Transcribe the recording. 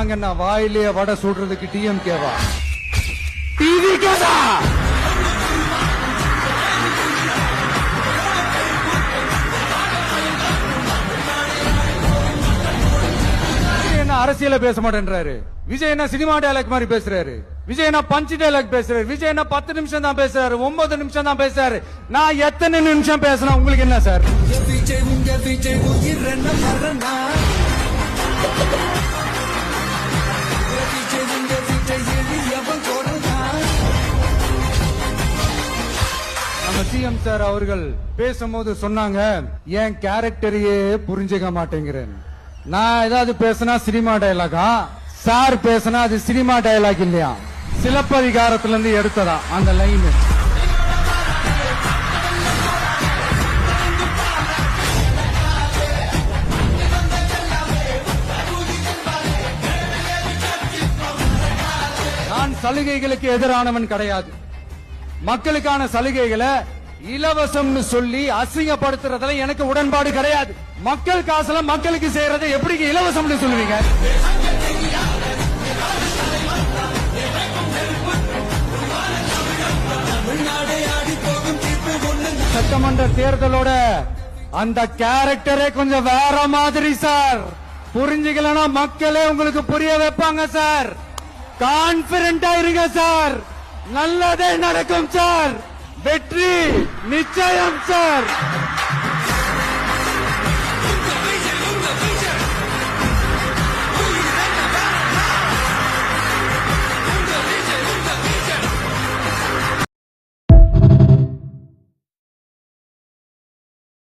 நாங்க என்ன வாயிலேயே வடை சுடுறதுக்கு டிஎம்கேவா? டிவிகேவா? என்ன அரசியல பேச மாட்டேன்றாரு விஜய், என்ன சினிமா டயலாக் மாதிரி பேசுறாரு விஜய், என்ன பஞ்ச் டயலாக் பேசுறாரு விஜய், என்ன 10 நிமிஷம் தான் பேசுறாரு, 9 நிமிஷம் தான் பேசுறாரு. நான் எத்தனை நிமிஷம் பேசினா உங்களுக்கு என்ன சார்? நம்ம சிஎம் சார் அவர்கள் பேசும்போது சொன்னாங்க, என் கேரக்டரையே புரிஞ்சுக்க மாட்டேங்கிறேன். நான் ஏதாவது பேசினா சினிமா டயலாகா, சார் பேசினா அது சினிமா டயலாக் இல்லையா, சிலப்பதிகாரத்துல இருந்து எடுத்ததா அந்த லைன். நான் சலுகைகளுக்கு எதிரானவன் கிடையாது. மக்களுக்கான சலுகைகளை இலவசம்னு சொல்லி அசிங்கப்படுத்துறதுல எனக்கு உடன்பாடு கிடையாது. மக்கள் காசுல மக்களுக்கு செய்யறதை எப்படி இலவசம்னு சொல்லுவீங்க? சட்டமன்ற தேர்தலோட அந்த கேரக்டரே கொஞ்சம் வேற மாதிரி சார். புரிஞ்சுக்கலன்னா மக்களே உங்களுக்கு புரிய வைப்பாங்க சார். கான்பிடண்டா இருங்க சார், நல்லதே நடக்கும் சார், வெற்றி நிச்சயம் சார்.